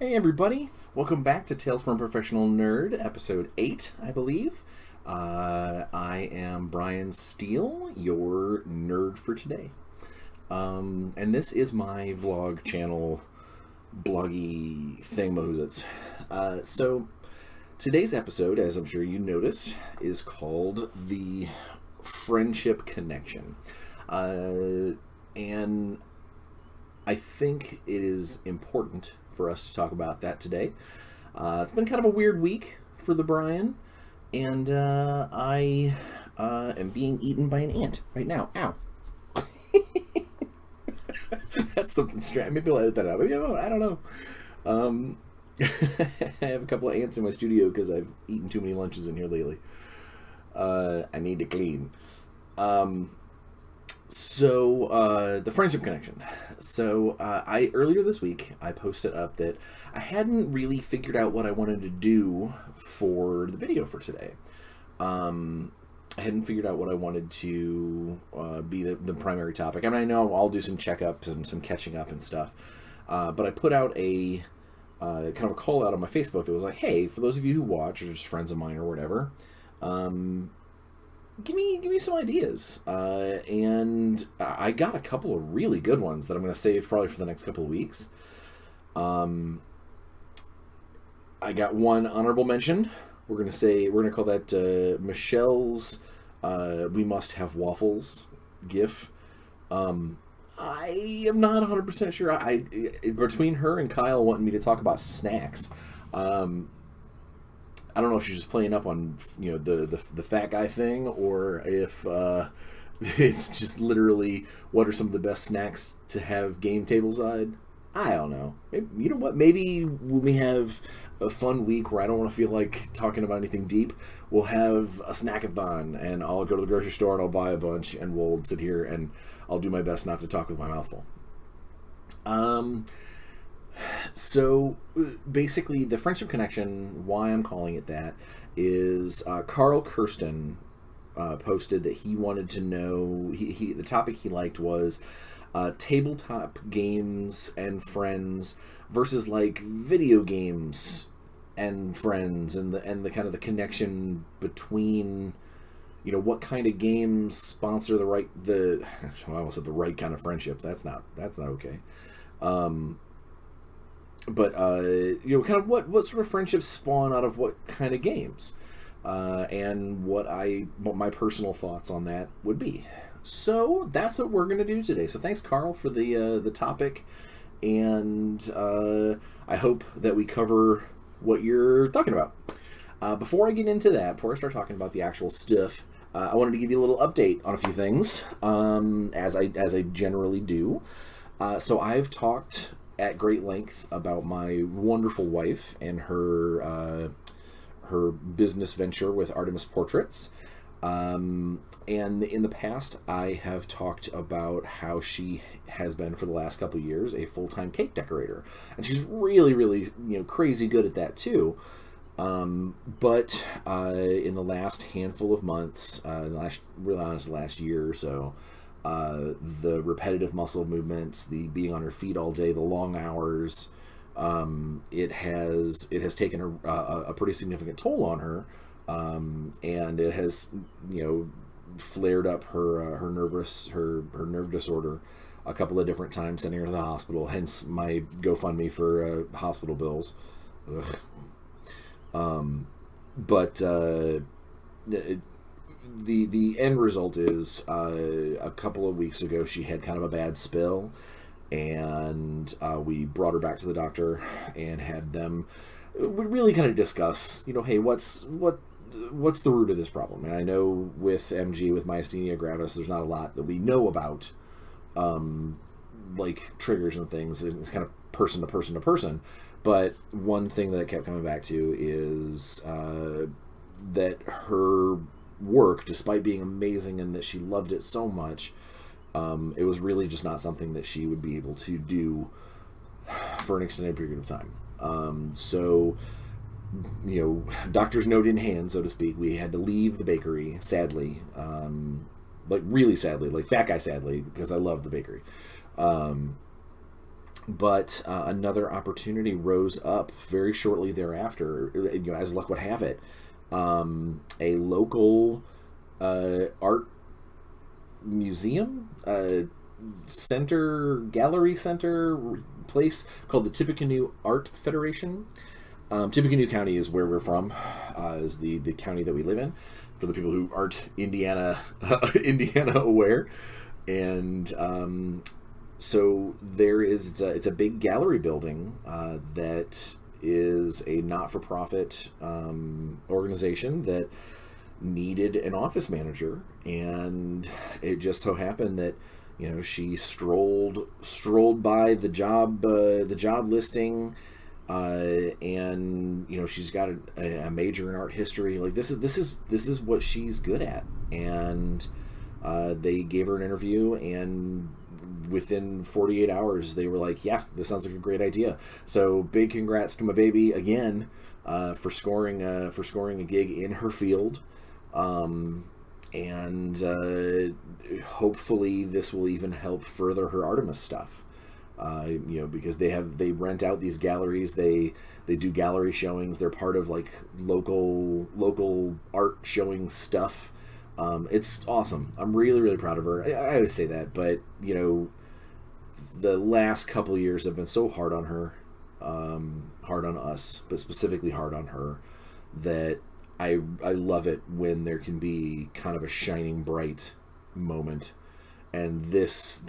Hey everybody, welcome back to Tales from a Professional Nerd, episode 8, I believe. I am Bryan Steele, your nerd for today. And this is my vlog channel, bloggy thingamahoozits. So today's episode, as I'm sure you noticed, is called The Friendship Connection. And I think it is important for us to talk about that today. It's been kind of a weird week for the Bryan, and I am being eaten by an ant right now. Ow. That's something strange. Maybe I'll edit that out. Maybe I won't. I don't know. I have a couple of ants in my studio because I've eaten too many lunches in here lately. I need to clean. So, the friendship connection. So, I earlier this week, I posted up that I hadn't really figured out what I wanted to do for the video for today. I hadn't figured out what I wanted to be the primary topic. I mean, I know I'll do some checkups and some catching up and stuff. But I put out a kind of a call out on my Facebook that was like, hey, for those of you who watch, or just friends of mine or whatever, give me some ideas. And I got a couple of really good ones that I'm going to save probably for the next couple of weeks. I got one honorable mention. We're going to call that Michelle's We Must Have Waffles gif. I am not 100% sure. I between her and Kyle wanting me to talk about snacks, I don't know if she's just playing up on, you know, the fat guy thing, or if it's just literally what are some of the best snacks to have game tableside. I don't know. Maybe, you know what? Maybe when we have a fun week where I don't want to feel like talking about anything deep, we'll have a snackathon, and I'll go to the grocery store and I'll buy a bunch, and we'll sit here and I'll do my best not to talk with my mouth full. So basically, the friendship connection, why I'm calling it that, is Carl Kirsten posted that he wanted to know, the topic he liked was tabletop games and friends versus like video games and friends, and the kind of the connection between, you know, what kind of games sponsor I almost said the right kind of friendship. That's not okay. But you know, kind of what sort of friendships spawn out of what kind of games, and what my personal thoughts on that would be. So that's what we're gonna do today. So thanks, Carl, for the topic, and I hope that we cover what you're talking about. Before I get into that, before I start talking about the actual stuff, I wanted to give you a little update on a few things, as I generally do. So I've talked at great length about my wonderful wife and her business venture with Artemis Portraits. And in the past, I have talked about how she has been, for the last couple of years, a full-time cake decorator. And she's really, really, you know, crazy good at that too. But in the last handful of months, last year or so, the repetitive muscle movements, the being on her feet all day, the long hours, it has taken a pretty significant toll on her, and it has, you know, flared up her nerve disorder a couple of different times, sending her to the hospital. Hence my GoFundMe for hospital bills. But the end result is, a couple of weeks ago she had kind of a bad spill, and we brought her back to the doctor and had them really kind of discuss, you know, hey, what's the root of this problem? And I know with MG, with myasthenia gravis, there's not a lot that we know about, like triggers and things. It's kind of person to person to person. But one thing that I kept coming back to is that her work, despite being amazing and that she loved it so much, it was really just not something that she would be able to do for an extended period of time. So, you know, doctor's note in hand, so to speak, we had to leave the bakery, sadly, like really sadly, like fat guy sadly, because I love the bakery. But another opportunity rose up very shortly thereafter. As luck would have it, a local art museum, gallery center place called the Tippecanoe Art Federation. Tippecanoe County is where we're from, is the county that we live in, for the people who aren't Indiana aware. And so it's a big gallery building that is a not-for-profit organization that needed an office manager, and it just so happened that she strolled by the job listing, and she's got a major in art history. Like this is what she's good at, and they gave her an interview, and within 48 hours they were like, yeah, this sounds like a great idea. So big congrats to my baby again, for scoring a gig in her field. And hopefully this will even help further her Artemis stuff. Because they rent out these galleries, they do gallery showings, they're part of like local art showing stuff. It's awesome. I'm really, really proud of her. I always say that, but the last couple of years have been so hard on her, hard on us, but specifically hard on her, that I love it when there can be kind of a shining bright moment. And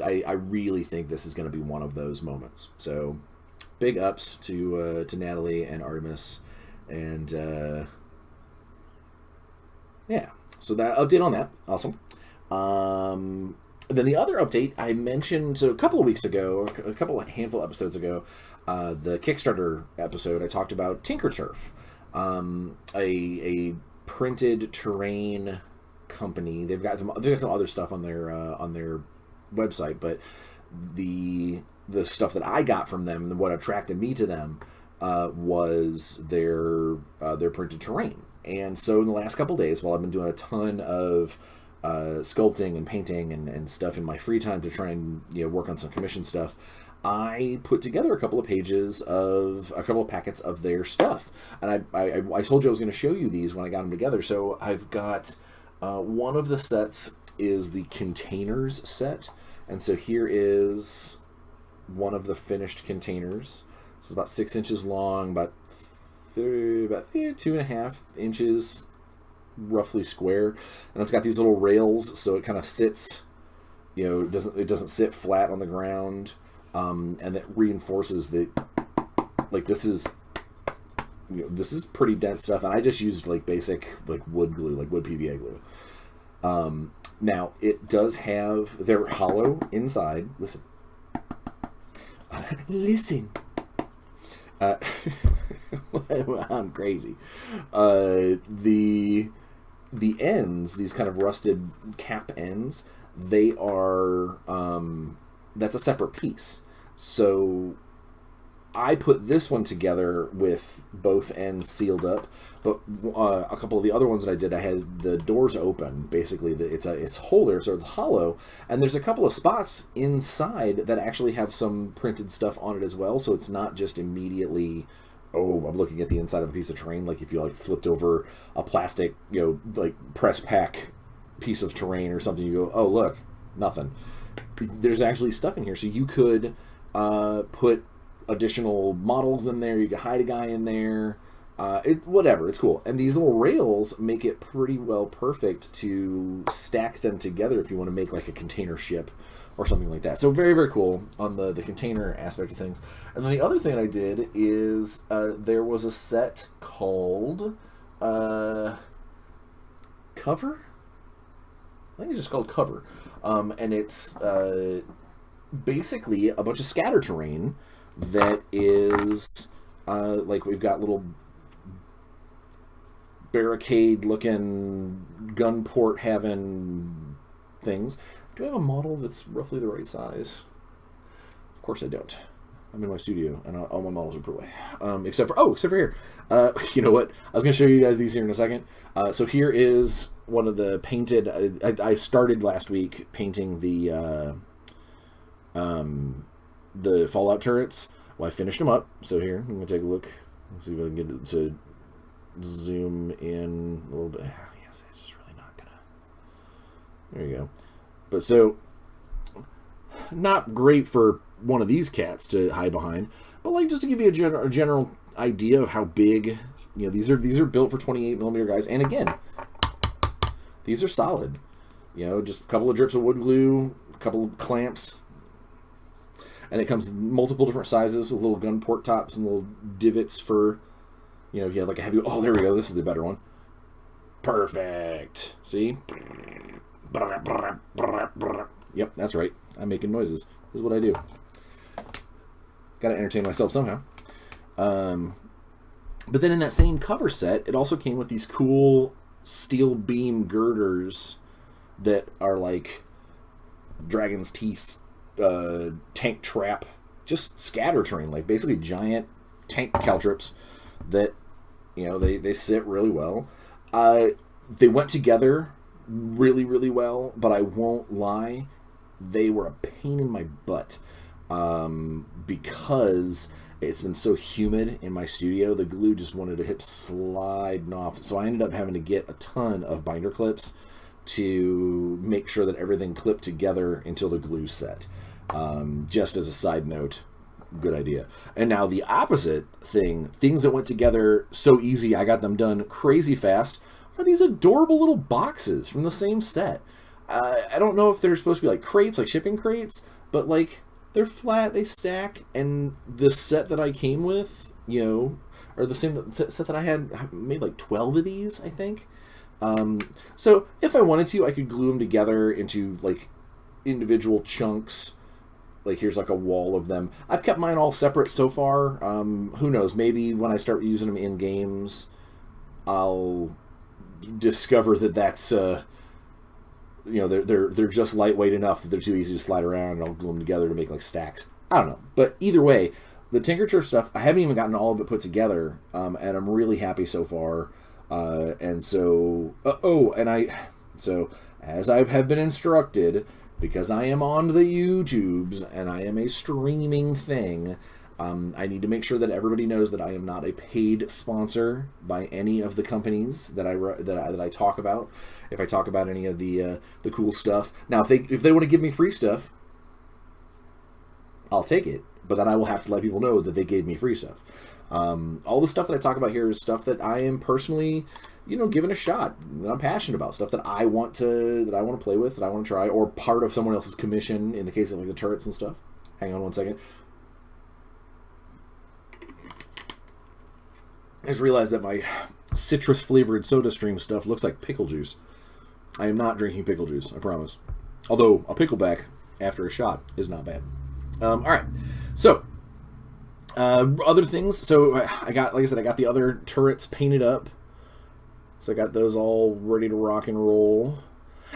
I really think this is going to be one of those moments. So big ups to Natalie and Artemis. And yeah, so that update on that. Awesome. And then the other update I mentioned, so a couple of weeks ago, a handful of episodes ago, the Kickstarter episode, I talked about TinkerTurf, a printed terrain company. They've got some other stuff on their website, but the stuff that I got from them and what attracted me to them was their printed terrain. And so in the last couple days, while I've been doing a ton of sculpting and painting and stuff in my free time to try and work on some commission stuff, I put together a couple of packets of their stuff. And I told you I was going to show you these when I got them together. So I've got one of the sets is the containers set. And so here is one of the finished containers. It's about 6 inches long, about 2.5 inches roughly square, and it's got these little rails, so it kind of sits, it doesn't sit flat on the ground, and that reinforces that, like, this is pretty dense stuff, and I just used like basic wood glue, like wood PVA glue. Now it does have, they're hollow inside. Listen. I'm crazy. The ends, these kind of rusted cap ends, they are, that's a separate piece. So I put this one together with both ends sealed up, but a couple of the other ones that I did, I had the doors open. Basically, it's holder, so it's hollow, and there's a couple of spots inside that actually have some printed stuff on it as well, so it's not just immediately, oh, I'm looking at the inside of a piece of terrain, like if you flipped over a plastic, press pack piece of terrain or something, you go, oh, look, nothing. There's actually stuff in here, so you could put additional models in there, you could hide a guy in there, whatever, it's cool. And these little rails make it pretty well perfect to stack them together if you want to make like a container ship or something like that. So very, very cool on the container aspect of things. And then the other thing I did is there was a set called Cover? I think it's just called Cover. And it's basically a bunch of scatter terrain that is like we've got little barricade looking gun port having things. Do I have a model that's roughly the right size? Of course I don't. I'm in my studio and all my models are put away, except for here. You know what, I was gonna show you guys these here in a second. So here is one of the painted, I started last week painting the the Fallout turrets. Well, I finished them up. So here, I'm going to take a look. Let's see if I can get it to zoom in a little bit. Yes, it's just really not going to. There you go. But so, not great for one of these cats to hide behind. But like just to give you a general idea of how big, you know, these are built for 28mm guys. And again, these are solid. You know, just a couple of drips of wood glue, a couple of clamps. And it comes in multiple different sizes with little gun port tops and little divots for, you know, if you have like a heavy... Oh, there we go. This is the better one. Perfect. See? Yep, that's right. I'm making noises. This is what I do. Got to entertain myself somehow. But then in that same cover set, it also came with these cool steel beam girders that are like dragon's teeth, tank trap, just scatter terrain, like basically giant tank caltrops that, you know, they sit really well. They went together really, really well, but I won't lie, they were a pain in my butt because it's been so humid in my studio. The glue just wanted to hit sliding off, so I ended up having to get a ton of binder clips to make sure that everything clipped together until the glue set. Just as a side note, good idea. And now the opposite thing, things that went together so easy I got them done crazy fast, are these adorable little boxes from the same set. I don't know if they're supposed to be like crates, like shipping crates, but like they're flat, they stack, and the set that I came with, you know, or the same set that I had, I made like 12 of these, I think. So if I wanted to, I could glue them together into like individual chunks. Like here's like a wall of them. I've kept mine all separate so far. Who knows? Maybe when I start using them in games, I'll discover that that's you know, they're just lightweight enough that they're too easy to slide around, and I'll glue them together to make like stacks. I don't know, but either way, the Tinker Turf stuff, I haven't even gotten all of it put together, and I'm really happy so far. And so, so as I have been instructed, because I am on the YouTubes and I am a streaming thing, I need to make sure that everybody knows that I am not a paid sponsor by any of the companies that I talk about. If I talk about any of the cool stuff, now if they want to give me free stuff, I'll take it. But then I will have to let people know that they gave me free stuff. All the stuff that I talk about here is stuff that I am personally, you know, giving a shot. I'm passionate about stuff that I want to play with, that I want to try, or part of someone else's commission. In the case of like the turrets and stuff. Hang on one second. I just realized that my citrus flavored SodaStream stuff looks like pickle juice. I am not drinking pickle juice, I promise. Although a pickleback after a shot is not bad. All right, so other things. So I got, like I said, I got the other turrets painted up. So I got those all ready to rock and roll,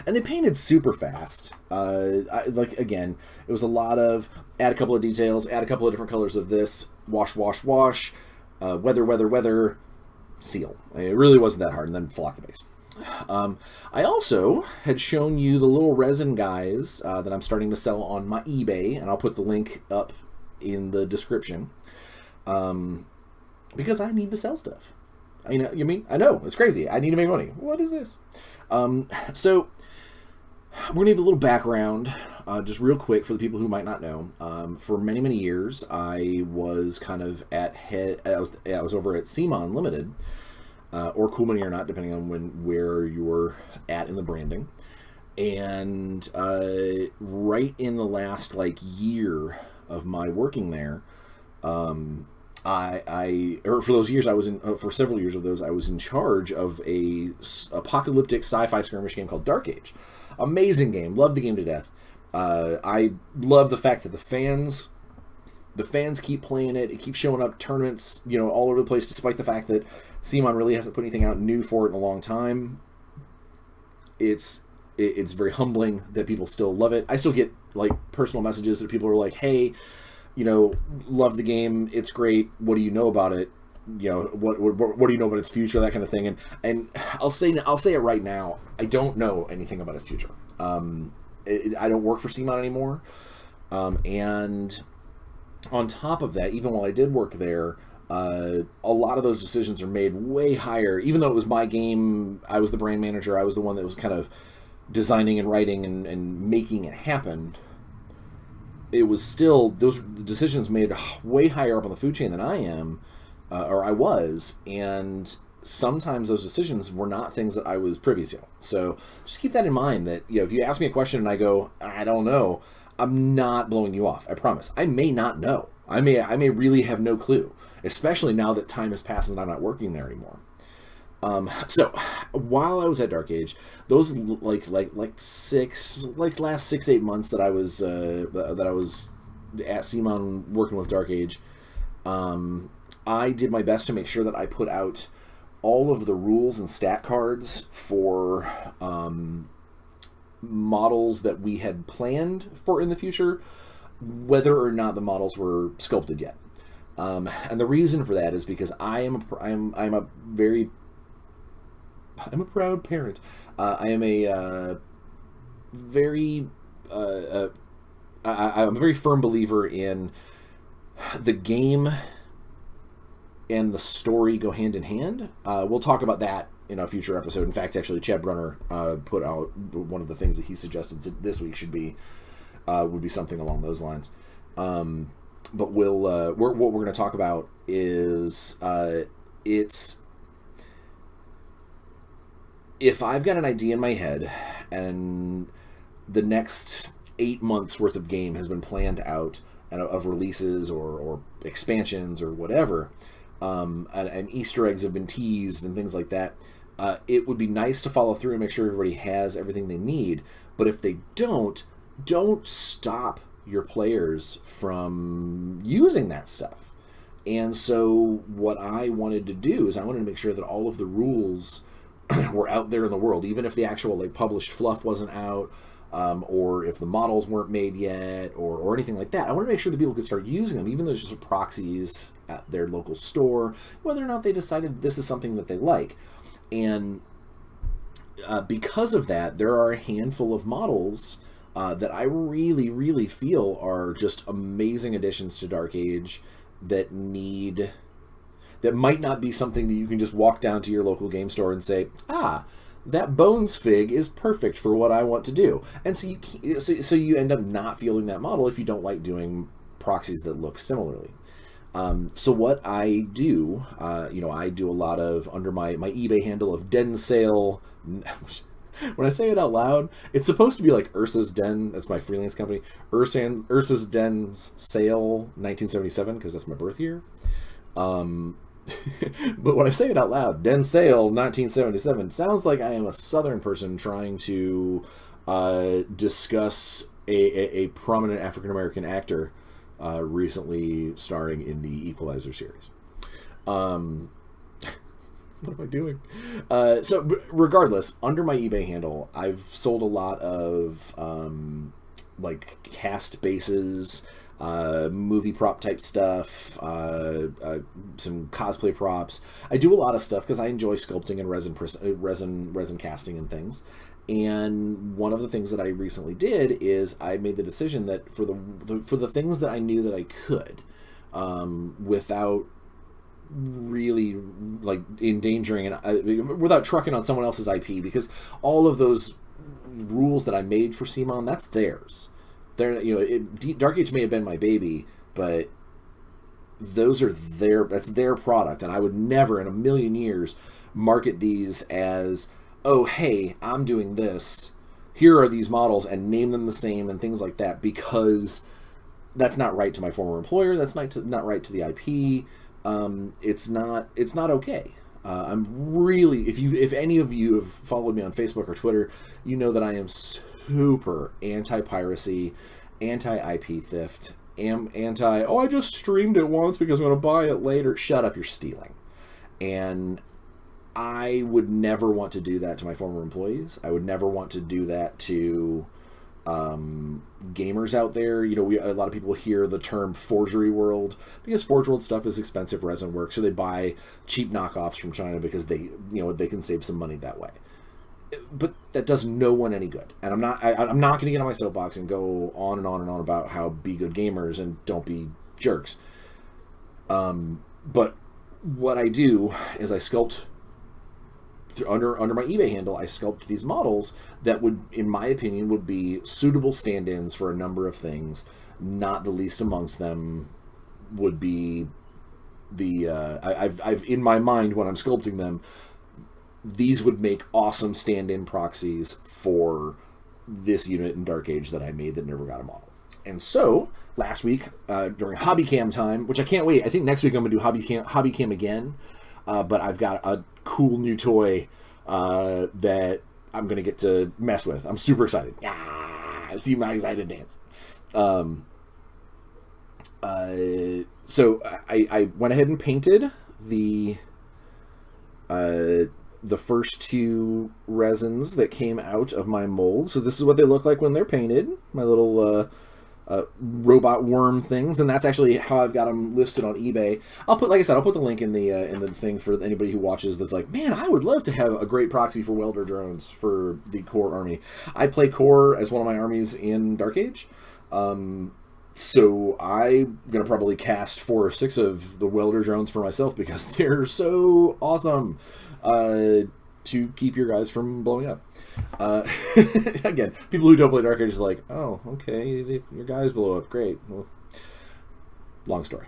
and they painted super fast. Again, it was a lot of add a couple of details, add a couple of different colors of this, wash, wash, wash, weather, seal. It really wasn't that hard, and then flock the base. I also had shown you the little resin guys that I'm starting to sell on my eBay, and I'll put the link up in the description, because I need to sell stuff. I know, it's crazy. I need to make money. What is this? So we're going to give a little background, just real quick for the people who might not know. For many, many years, I was kind of I was over at CMON Limited, or Cool Money or Not, depending on where you're at in the branding. And right in the last year of my working there, for those years I was in, for several years of those, I was in charge of a apocalyptic sci-fi skirmish game called Dark Age. Amazing game, loved the game to death. I love the fact that the fans keep playing it. It keeps showing up tournaments, all over the place, despite the fact that CMON really hasn't put anything out new for it in a long time. It's very humbling that people still love it. I still get personal messages that people are like, "Hey, love the game. It's great. What do you know about it? What do you know about its future?" That kind of thing. And I'll say it right now. I don't know anything about its future. I don't work for CMON anymore, and on top of that, even while I did work there, a lot of those decisions are made way higher. Even though it was my game, I was the brand manager, I was the one that was kind of designing and writing and making it happen. It was still, those decisions made way higher up on the food chain than I am, or I was, and sometimes those decisions were not things that I was privy to. So just keep that in mind, that, you know, if you ask me a question and I go, I don't know, I'm not blowing you off. I promise. I may not know. I may really have no clue, especially now that time has passed and I'm not working there anymore. So while I was at Dark Age, those last 6-8 months that I was at CMON working with Dark Age, I did my best to make sure that I put out all of the rules and stat cards for models that we had planned for in the future, whether or not the models were sculpted yet. And the reason for that is because I'm a proud parent. I am I'm a very firm believer in the game and the story go hand in hand. We'll talk about that in a future episode. In fact, actually, Chad Brunner put out one of the things that he suggested this week would be something along those lines. But what we're going to talk about is if I've got an idea in my head and the next 8 months worth of game has been planned out, and of releases or expansions or whatever, and Easter eggs have been teased and things like that, it would be nice to follow through and make sure everybody has everything they need. But if they don't stop your players from using that stuff. And so what I wanted to do is I wanted to make sure that all of the rules were out there in the world, even if the actual published fluff wasn't out, or if the models weren't made yet, or anything like that. I wanted to make sure that people could start using them, even though it's just proxies at their local store, whether or not they decided this is something that they like. And because of that, there are a handful of models that I really, really feel are just amazing additions to Dark Age that might not be something that you can just walk down to your local game store and say, that Bones fig is perfect for what I want to do. And so you end up not feeling that model if you don't like doing proxies that look similarly. So what I do, I do a lot of, under my eBay handle of Den Sale. When I say it out loud, it's supposed to be like Ursa's Den. That's my freelance company. Ursa's Den's Sale 1977, because that's my birth year. But when I say it out loud, Den Sale 1977, sounds like I am a Southern person trying to discuss a prominent African-American actor recently starring in the Equalizer series. What am I doing? So regardless, under my eBay handle, I've sold a lot of cast bases, movie prop type stuff, some cosplay props. I do a lot of stuff because I enjoy sculpting and resin casting and things. And one of the things that I recently did is I made the decision that for the things that I knew that I could, without really endangering and without trucking on someone else's IP, because all of those rules that I made for CMON, that's theirs. Dark Age may have been my baby, but that's their product, and I would never in a million years market these as, oh hey, I'm doing this, here are these models, and name them the same and things like that, because that's not right to my former employer, that's not right to the IP. It's not okay. I'm really, if any of you have followed me on Facebook or Twitter, you know that I am super anti-piracy, anti-IP theft, I just streamed it once because I'm going to buy it later. Shut up, you're stealing. And I would never want to do that to my former employees. I would never want to do that to gamers out there. A lot of people hear the term forgery world because Forge World stuff is expensive resin work, so they buy cheap knockoffs from China because they can save some money that way. But that does no one any good. And I'm not going to get on my soapbox and go on and on and on about how be good gamers and don't be jerks. But what I do is I sculpt under my eBay handle. I sculpt these models that would, in my opinion, would be suitable stand-ins for a number of things. Not the least amongst them would be the I've in my mind when I'm sculpting them, these would make awesome stand-in proxies for this unit in Dark Age that I made that never got a model. And so last week during Hobby Cam time, which I can't wait. I think next week I'm gonna do Hobby Cam again. But I've got a cool new toy that I'm gonna get to mess with. I'm super excited. See my excited dance. So I went ahead and painted the first two resins that came out of my mold. So this is what they look like when they're painted. My little robot worm things, and that's actually how I've got them listed on eBay. I'll put the link in the thing for anybody who watches that's like, man, I would love to have a great proxy for welder drones for the core army. I play core as one of my armies in Dark Age. So I'm going to probably cast 4 or 6 of the welder drones for myself because they're so awesome to keep your guys from blowing up. Again, people who don't play Dark Age are like, oh, okay, your guys blow up. Great. Well, long story.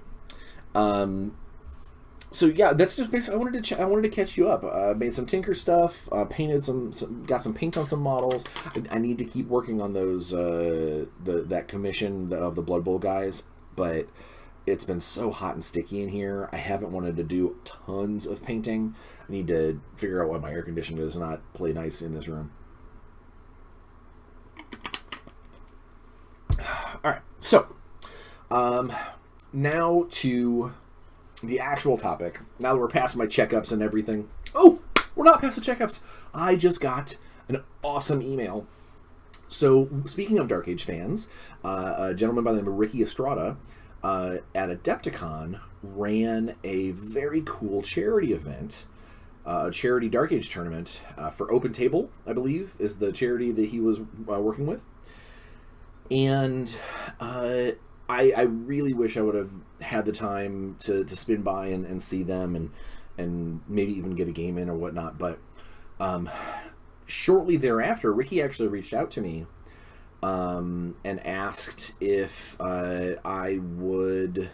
So yeah, that's just basically, I wanted to catch you up. Made some Tinker stuff, painted got some paint on some models. I need to keep working on those, that commission of the Blood Bowl guys, but it's been so hot and sticky in here. I haven't wanted to do tons of painting. I need to figure out why my air conditioner does not play nice in this room. All right, so now to the actual topic. Now that we're past my checkups and everything. Oh, we're not past the checkups. I just got an awesome email. So, speaking of Dark Age fans, a gentleman by the name of Ricky Estrada at Adepticon ran a very cool charity event, a charity Dark Age tournament for Open Table, I believe, is the charity that he was working with. And I really wish I would have had the time to spin by and see them and maybe even get a game in or whatnot. But shortly thereafter, Ricky actually reached out to me and asked if I would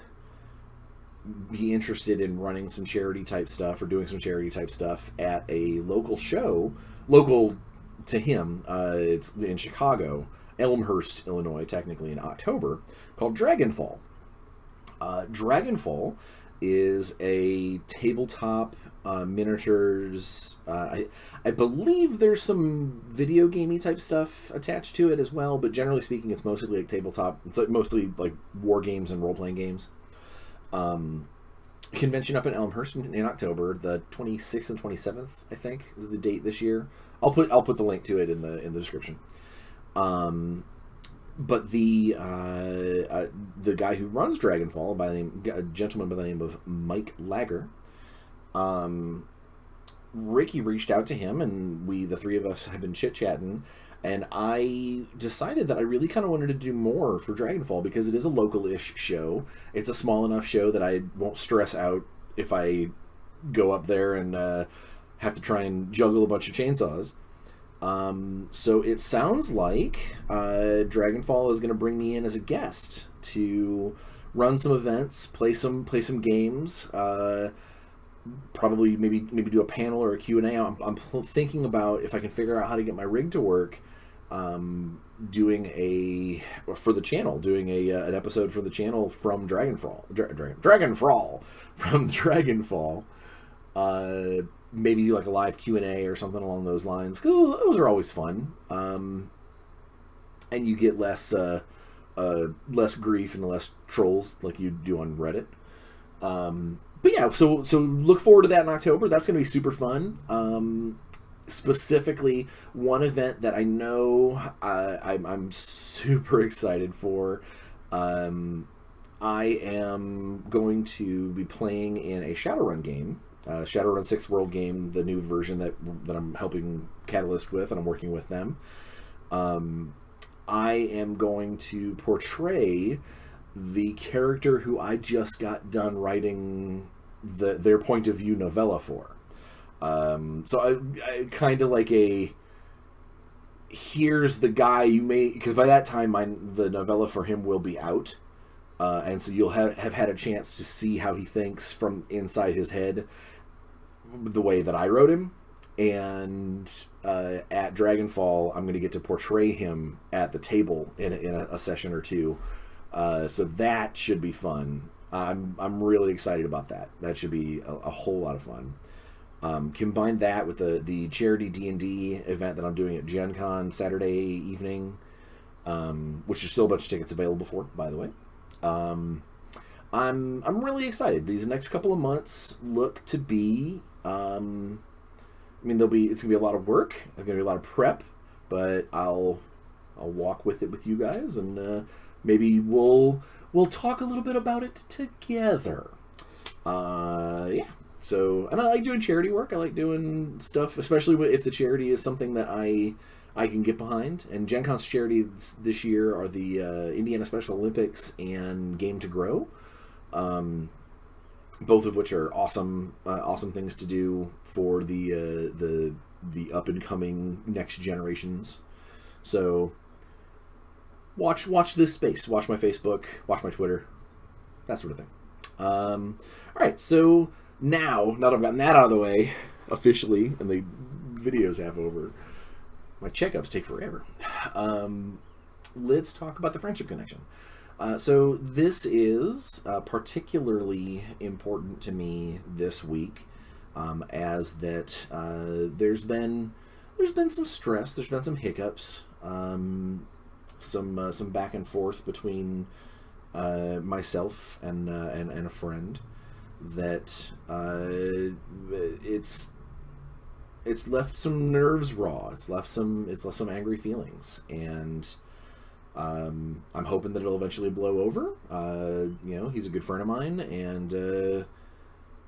be interested in running some charity type stuff or doing some charity type stuff at a local show, local to him. It's in Chicago, Elmhurst, Illinois, technically, in October, called Dragonfall. Dragonfall is a tabletop miniatures. I believe there's some video gamey type stuff attached to it as well, but generally speaking, it's mostly like tabletop. It's like mostly like war games and role playing games. Convention up in Elmhurst in October, the 26th and 27th, I think, is the date this year. I'll put the link to it in the description. But the guy who runs Dragonfall, a gentleman by the name of Mike Lager, Ricky reached out to him, and the three of us have been chit-chatting, and I decided that I really kind of wanted to do more for Dragonfall because it is a local-ish show. It's a small enough show that I won't stress out if I go up there and have to try and juggle a bunch of chainsaws. So it sounds like Dragonfall is going to bring me in as a guest to run some events, play some games, probably maybe do a panel or a Q&A. I'm thinking about if I can figure out how to get my rig to work, doing an episode for the channel from Dragonfall, from Dragonfall. Maybe do like a live Q&A or something along those lines. Those are always fun. And you get less grief and less trolls like you do on Reddit. But yeah, so look forward to that in October. That's going to be super fun. Specifically, one event that I know I'm super excited for. I am going to be playing in a Shadowrun game. Shadowrun 6th World game, the new version that I'm helping Catalyst with, and I'm working with them. I am going to portray the character who I just got done writing their point of view novella for. So I kind of like here's the guy you may, because by that time the novella for him will be out, and so you'll have had a chance to see how he thinks from inside his head, the way that I wrote him. And at Dragonfall, I'm going to get to portray him at the table in a session or two. So that should be fun. I'm really excited about that. That should be a whole lot of fun. Combine that with the charity D&D event that I'm doing at Gen Con Saturday evening, which there's still a bunch of tickets available for, by the way. I'm really excited. These next couple of months look to be, I mean, it's gonna be a lot of work. There's gonna be a lot of prep, but I'll walk with it with you guys, and maybe we'll talk a little bit about it together. Yeah. So, and I like doing charity work. I like doing stuff, especially if the charity is something that I can get behind. And Gen Con's charities this year are the Indiana Special Olympics and Game to Grow, both of which are awesome things to do for the up and coming next generations. So, watch this space. Watch my Facebook. Watch my Twitter. That sort of thing. All right, so. Now that I've gotten that out of the way, officially, and the video's half over, my checkups take forever. Let's talk about the friendship connection. So this is particularly important to me this week, as that there's been some stress, there's been some hiccups, some back and forth between myself and a friend. That it's left some nerves raw. It's left some angry feelings, and I'm hoping that it'll eventually blow over. He's a good friend of mine, and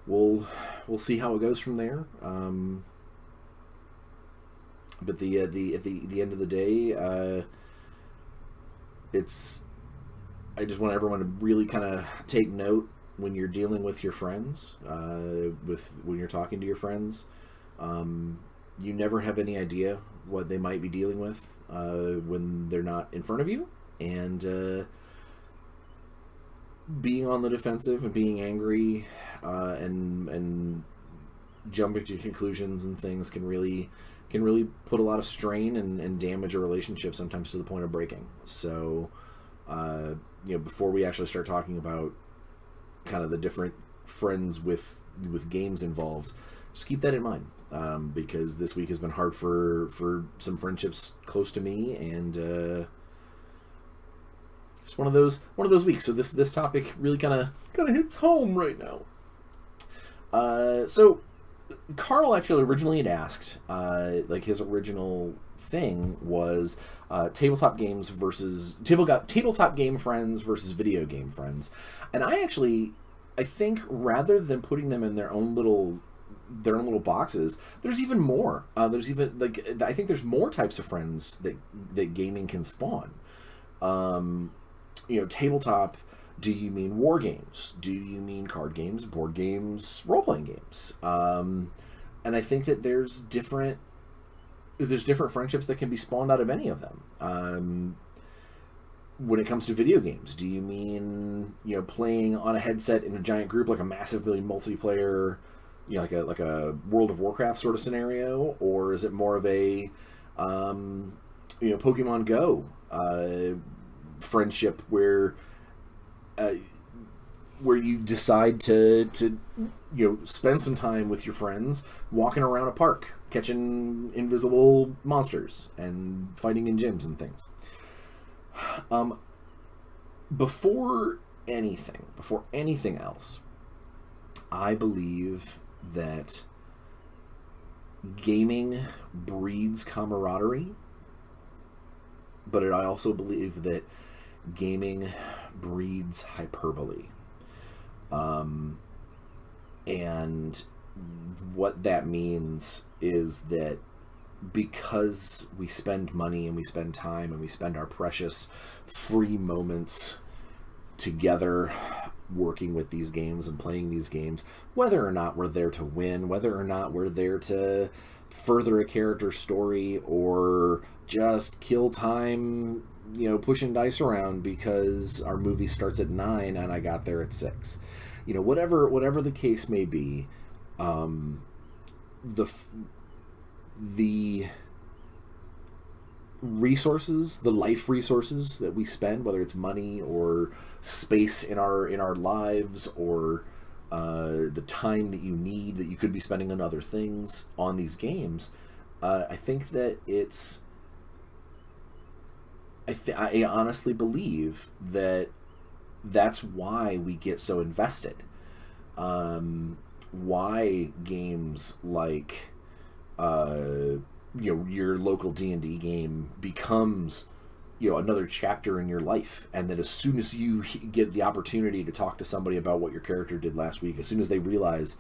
we'll see how it goes from there. But at the end of the day, I just want everyone to really kind of take note. When you're dealing with your friends, when you're talking to your friends, you never have any idea what they might be dealing with when they're not in front of you, and being on the defensive and being angry and jumping to conclusions and things can really put a lot of strain and damage a relationship, sometimes to the point of breaking. So, before we actually start talking about kind of the different friends with games involved, just keep that in mind, because this week has been hard for some friendships close to me, and just one of those weeks. So this topic really kind of hits home right now. So Carl actually originally had asked, his original thing was tabletop game friends versus video game friends. And I think rather than putting them in their own little boxes, there's even more. I think there's more types of friends that gaming can spawn. Tabletop. Do you mean war games? Do you mean card games, board games, role-playing games? And I think that there's different friendships that can be spawned out of any of them. When it comes to video games, do you mean playing on a headset in a giant group, like a massively multiplayer, like a World of Warcraft sort of scenario, or is it more of a Pokemon Go friendship where you decide to spend some time with your friends walking around a park, catching invisible monsters and fighting in gyms and things. Before anything else, I believe that gaming breeds camaraderie, but I also believe that gaming breeds hyperbole. And what that means is that because we spend money and we spend time and we spend our precious free moments together working with these games and playing these games, whether or not we're there to win, whether or not we're there to further a character story or just kill time, pushing dice around because our movie starts at 9 and I got there at 6. Whatever the case may be, the resources, the life resources that we spend, whether it's money or space in our lives or the time that you could be spending on other things on these games, I think that I honestly believe that that's why we get so invested. Why games like your local D&D game becomes another chapter in your life, and that as soon as you get the opportunity to talk to somebody about what your character did last week, as soon as they realize,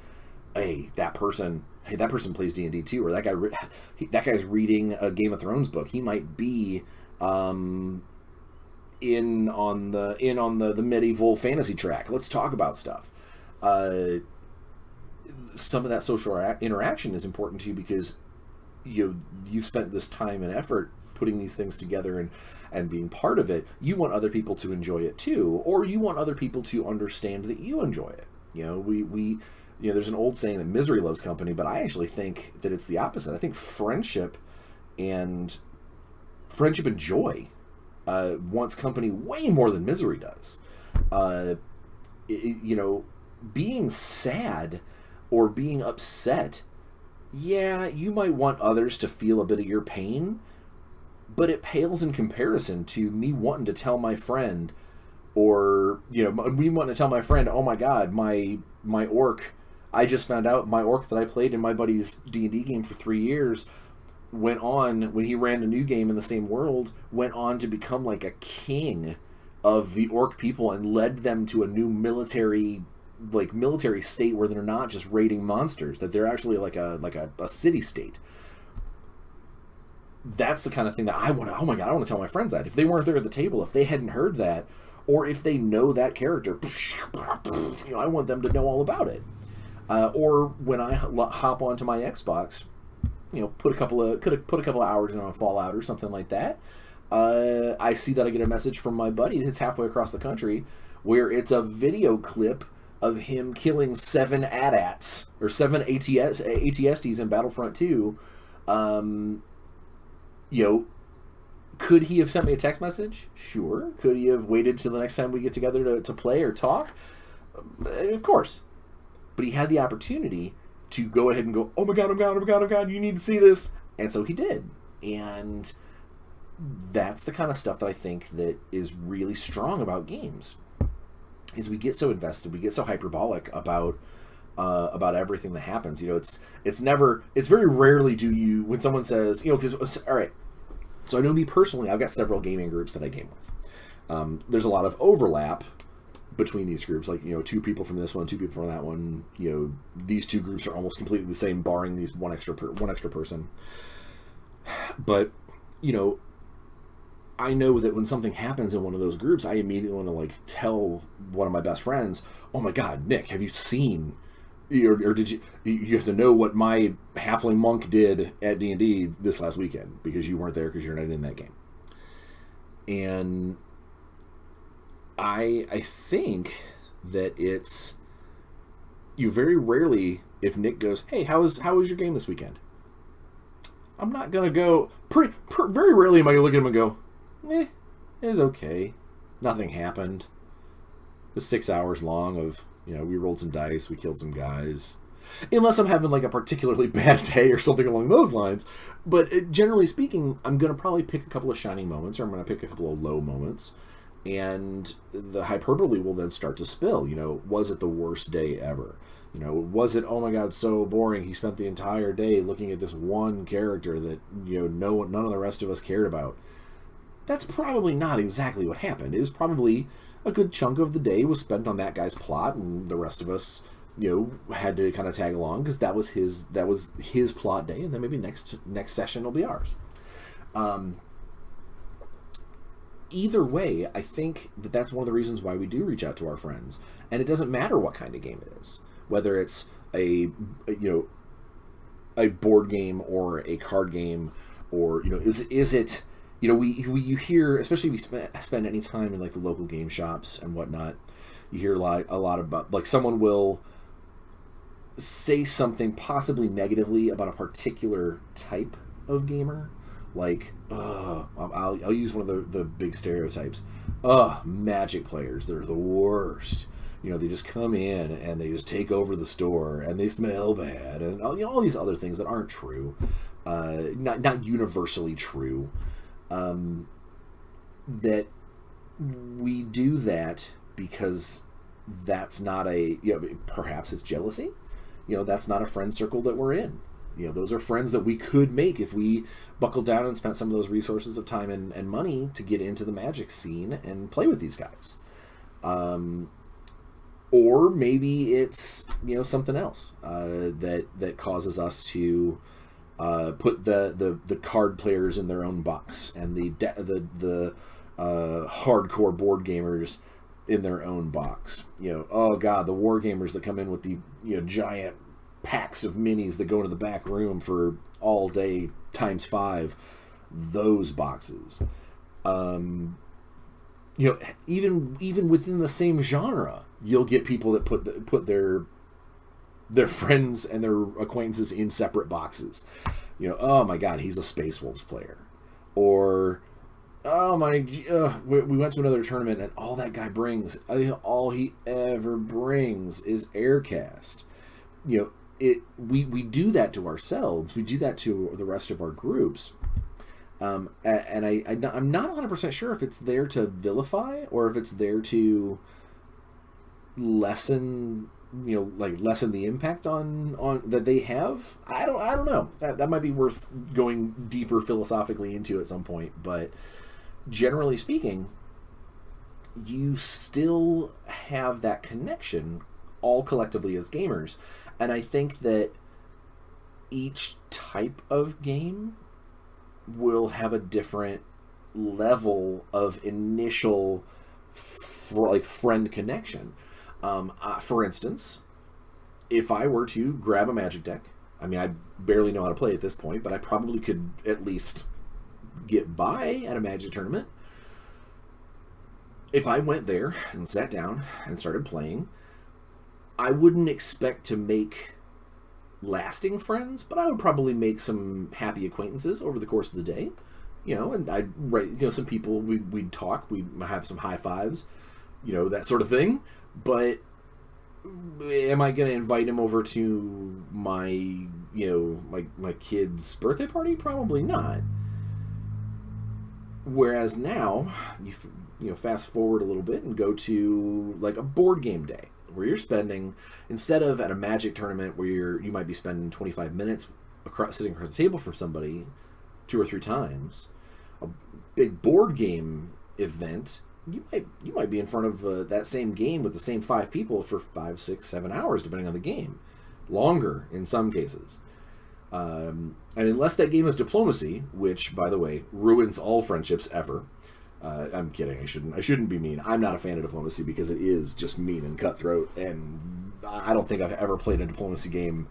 hey, that person plays D&D too, or that guy's reading a Game of Thrones book, he might be in on the medieval fantasy track, let's talk about stuff. Some of that social interaction is important to you because you've spent this time and effort putting these things together and being part of it. You want other people to enjoy it too, or you want other people to understand that you enjoy it. We there's an old saying that misery loves company, but I actually think that it's the opposite. I think friendship and joy wants company way more than misery does. Being sad or being upset, yeah, you might want others to feel a bit of your pain, but it pales in comparison to me wanting to tell my friend, or me wanting to tell my friend, oh my god, my orc, I just found out my orc that I played in my buddy's D&D game for 3 years went on, when he ran a new game in the same world, went on to become like a king of the orc people and led them to a new military state where they're not just raiding monsters, that they're actually like a city state. That's the kind of thing that I want to, oh my god, I want to tell my friends that. If they weren't there at the table, if they hadn't heard that, or if they know that character, I want them to know all about it. Or when I hop onto my Xbox, put a couple of hours in on Fallout or something like that, I see that I get a message from my buddy that's halfway across the country where it's a video clip of him killing 7 AT-ATs or 7 ATSTs in Battlefront 2. Could he have sent me a text message? Sure. Could he have waited till the next time we get together to play or talk? Of course. But he had the opportunity to go ahead and go, oh my god, you need to see this. And so he did. And that's the kind of stuff that I think that is really strong about games. Is we get so invested, we get so hyperbolic about everything that happens. It's very rarely do you, when someone says, because, all right, so I know me personally, I've got several gaming groups that I game with. There's a lot of overlap between these groups, like, 2 people from this one, 2 people from that one. These 2 groups are almost completely the same, barring these one extra person. But, I know that when something happens in one of those groups, I immediately want to tell one of my best friends, oh my god, Nick, have you seen, or did you have to know what my halfling monk did at D&D this last weekend, because you weren't there because you're not in that game. And I think that you very rarely, if Nick goes, hey, how was your game this weekend? I'm not going to go, very rarely am I going to look at him and go, it was okay. Nothing happened. It was 6 hours long of, we rolled some dice, we killed some guys. Unless I'm having a particularly bad day or something along those lines. But generally speaking, I'm going to probably pick a couple of shining moments, or I'm going to pick a couple of low moments. And the hyperbole will then start to spill. Was it the worst day ever? Was it, oh my god, so boring, he spent the entire day looking at this one character that, none of the rest of us cared about? That's probably not exactly what happened. It was probably a good chunk of the day was spent on that guy's plot, and the rest of us, had to kind of tag along because that was his plot day, and then maybe next session will be ours. either way, I think that that's one of the reasons why we do reach out to our friends, and it doesn't matter what kind of game it is, whether it's a board game or a card game, or is it you hear, especially if you spend any time in like the local game shops and whatnot, you hear a lot about, like, someone will say something possibly negatively about a particular type of gamer, like I'll use one of the big stereotypes. Magic players, they're the worst. They just come in and they just take over the store and they smell bad, and all these other things that aren't true, not universally true. That we do that because that's not perhaps it's jealousy. That's not a friend circle that we're in. Those are friends that we could make if we buckled down and spent some of those resources of time and money to get into the Magic scene and play with these guys. Or maybe it's something else that causes us to put the card players in their own box, and the hardcore board gamers in their own box. Oh god, the war gamers that come in with the giant packs of minis that go into the back room for all day times 5. Those boxes. Even within the same genre, you'll get people that put their friends and their acquaintances in separate boxes. Oh my god, he's a Space Wolves player, or oh my, we went to another tournament and all that guy brings, all he ever brings is Aircast. We do that to ourselves. We do that to the rest of our groups. And I'm not 100% sure if it's there to vilify or if it's there to lessen the impact on that they have. I don't know. That might be worth going deeper philosophically into at some point. But generally speaking, you still have that connection all collectively as gamers. And I think that each type of game will have a different level of initial friend connection. For instance, if I were to grab a Magic deck, I mean, I barely know how to play at this point, but I probably could at least get by at a Magic tournament. If I went there and sat down and started playing, I wouldn't expect to make lasting friends, but I would probably make some happy acquaintances over the course of the day. And I'd write, some people, we'd talk, we'd have some high fives, that sort of thing. But am I going to invite him over to my kid's birthday party? Probably not. Whereas now, you fast forward a little bit and go to like a board game day, where you're spending, instead of at a Magic tournament where you might be spending 25 minutes sitting across the table from somebody 2 or 3 times, a big board game event, you might be in front of that same game with the same 5 people for 5, 6, 7 hours, depending on the game, longer in some cases. And unless that game is diplomacy, which, by the way, ruins all friendships ever. I'm kidding. I shouldn't be mean. I'm not a fan of diplomacy because it is just mean and cutthroat, and I don't think I've ever played a diplomacy game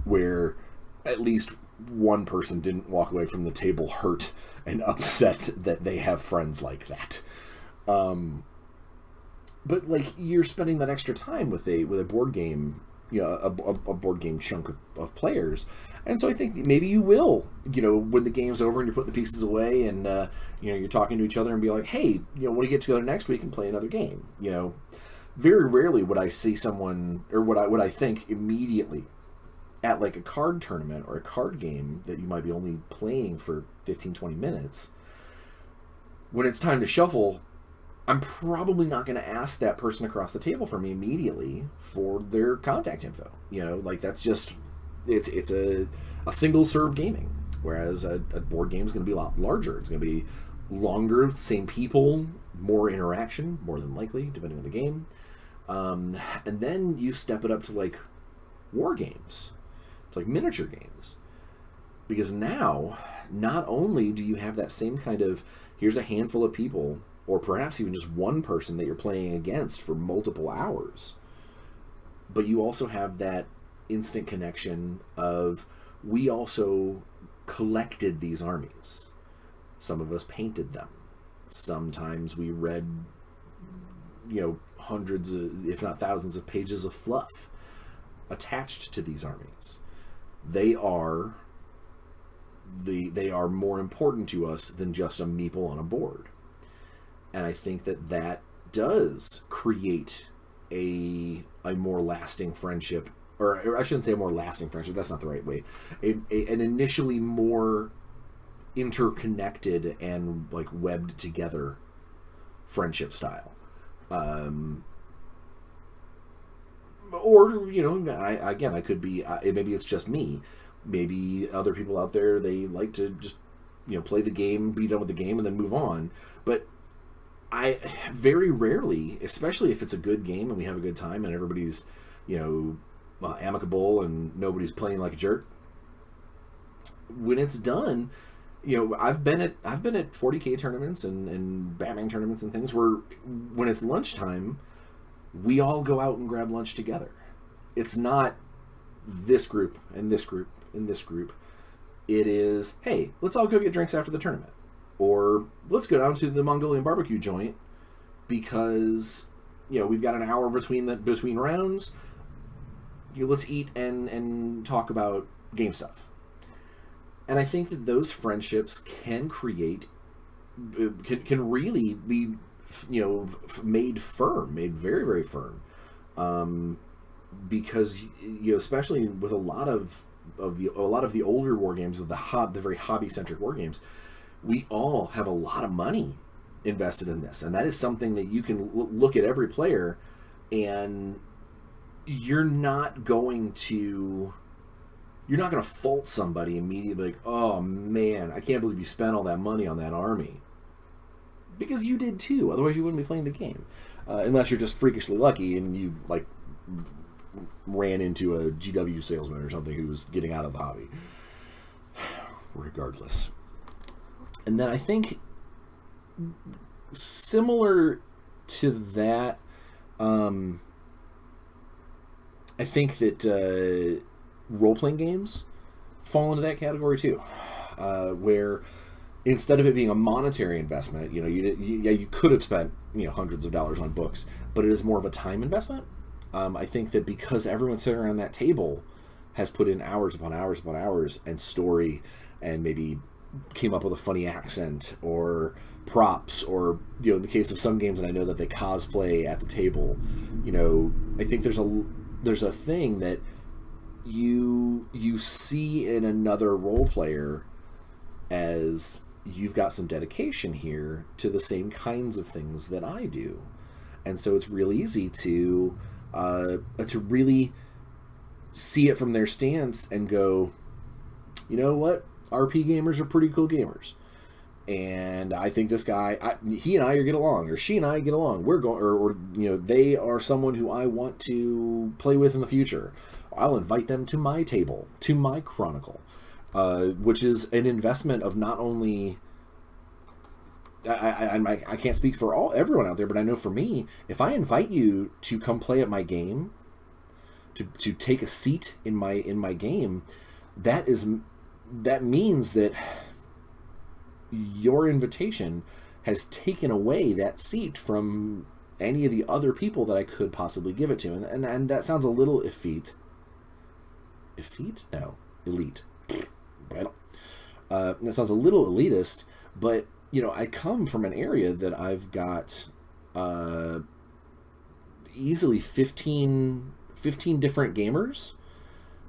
where at least one person didn't walk away from the table hurt and upset that they have friends like that. But like, you're spending that extra time with a board game, a board game chunk of players. And so I think maybe you will, when the game's over and you put the pieces away and, you're talking to each other and be like, hey, when do you get together next week and play another game? Very rarely would I see someone, or what I think immediately at like a card tournament or a card game that you might be only playing for 15, 20 minutes. When it's time to shuffle, I'm probably not going to ask that person across the table from me immediately for their contact info. That's just, it's a single serve gaming, whereas a board game is going to be a lot larger. It's going to be longer, same people, more interaction, more than likely, depending on the game. And then you step it up to like war games. It's like miniature games. Because now, not only do you have that same kind of, here's a handful of people or perhaps even just one person that you're playing against for multiple hours. But you also have that instant connection of, we also collected these armies. Some of us painted them. Sometimes we read, hundreds of, if not thousands of pages of fluff attached to these armies. They are more important to us than just a meeple on a board. And I think that does create a more lasting friendship, or I shouldn't say a more lasting friendship, that's not the right way. An initially more interconnected and like webbed together friendship style. Or, I could be, maybe it's just me. Maybe other people out there, they like to just, play the game, be done with the game, and then move on. But I very rarely, especially if it's a good game and we have a good time and everybody's, amicable and nobody's playing like a jerk, when it's done, I've been at 40K tournaments and Batman tournaments and things where when it's lunchtime, we all go out and grab lunch together. It's not this group and this group and this group. It is, hey, let's all go get drinks after the tournament. Or let's go down to the Mongolian barbecue joint because, we've got an hour between rounds. Let's eat and talk about game stuff. And I think that those friendships can really be, made very, very firm. Because, especially with a lot of the older war games, of the very hobby-centric war games, we all have a lot of money invested in this. And that is something that you can look at every player, and you're not going to fault somebody immediately, like, oh man, I can't believe you spent all that money on that army. Because you did too, otherwise you wouldn't be playing the game. Unless you're just freakishly lucky and you, like, ran into a GW salesman or something who was getting out of the hobby. Regardless. And then I think, similar to that, I think that role-playing games fall into that category too, where instead of it being a monetary investment, you could have spent hundreds of dollars on books, but it is more of a time investment. I think that because everyone sitting around that table has put in hours upon hours upon hours and story, and maybe came up with a funny accent or props, or in the case of some games, and I know that they cosplay at the table, I think there's a thing that you see in another role player as, you've got some dedication here to the same kinds of things that I do. And so it's real easy to really see it from their stance and go, you know what, RP gamers are pretty cool gamers, and I think this guy, he and I get along, or she and I get along. We're going, or they are someone who I want to play with in the future. I'll invite them to my table, to my chronicle, which is an investment of not only. I can't speak for everyone out there, but I know for me, if I invite you to come play at my game, to take a seat in my game, that means that your invitation has taken away that seat from any of the other people that I could possibly give it to, and that sounds a little effete. Effete? No, elite. That sounds a little elitist, but I come from an area that I've got easily 15 different gamers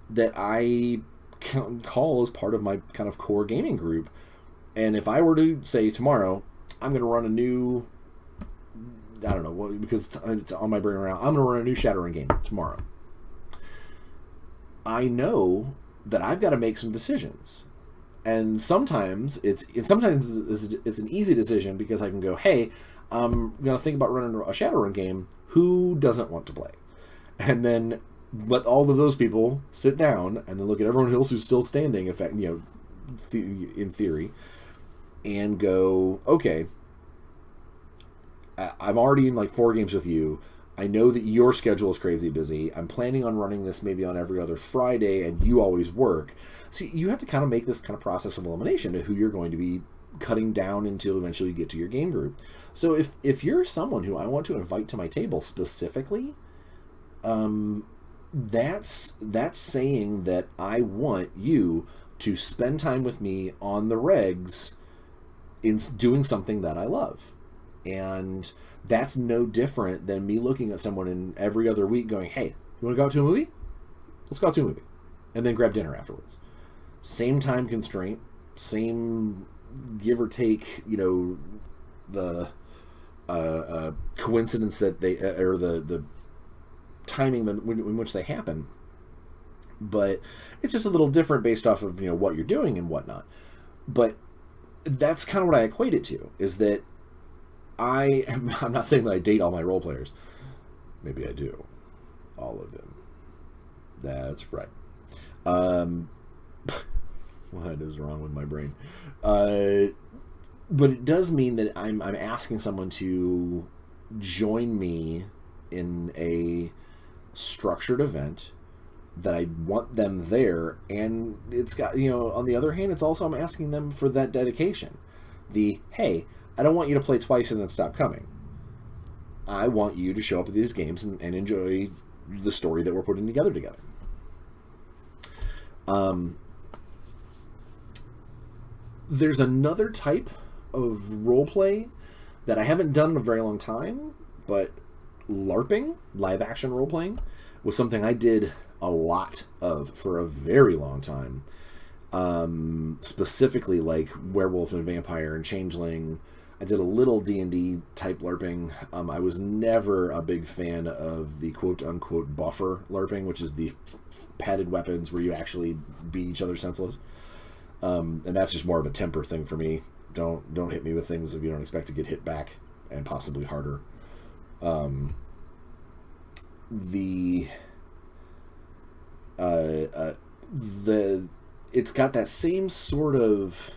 that I can call as part of my kind of core gaming group. And if I were to say tomorrow, I'm going to run a new, I don't know, because it's on my brain right now, I'm going to run a new Shadowrun game tomorrow. I know that I've got to make some decisions. And sometimes it's an easy decision because I can go, hey, I'm going to think about running a Shadowrun game. Who doesn't want to play? And then let all of those people sit down and then look at everyone else who's still standing, in theory, and go, okay, I'm already in like 4 games with you. I know that your schedule is crazy busy. I'm planning on running this maybe on every other Friday, and you always work. So you have to kind of make this kind of process of elimination to who you're going to be cutting down until eventually you get to your game group. So if you're someone who I want to invite to my table specifically, that's saying that I want you to spend time with me on the regs in doing something that I love. And that's no different than me looking at someone in every other week going, hey, you want to go out to a movie? Let's go out to a movie. And then grab dinner afterwards. Same time constraint, same give or take, the coincidence that they, or the timing in which they happen. But it's just a little different based off of, what you're doing and whatnot. But that's kind of what I equate it to, is that I'm not saying that I date all my role players. Maybe I do. All of them. That's right. What is wrong with my brain? But it does mean that I'm asking someone to join me in a structured event that I want them there, and it's got, on the other hand, it's also I'm asking them for that dedication. Hey, I don't want you to play twice and then stop coming. I want you to show up at these games and enjoy the story that we're putting together. There's another type of role play that I haven't done in a very long time, but LARPing, live action role playing, was something I did a lot of for a very long time. Specifically like Werewolf and Vampire and Changeling. I did a little D&D type LARPing. I was never a big fan of the quote-unquote buffer LARPing, which is the padded weapons where you actually beat each other senseless. And that's just more of a temper thing for me. Don't hit me with things if you don't expect to get hit back, and possibly harder. It's got that same sort of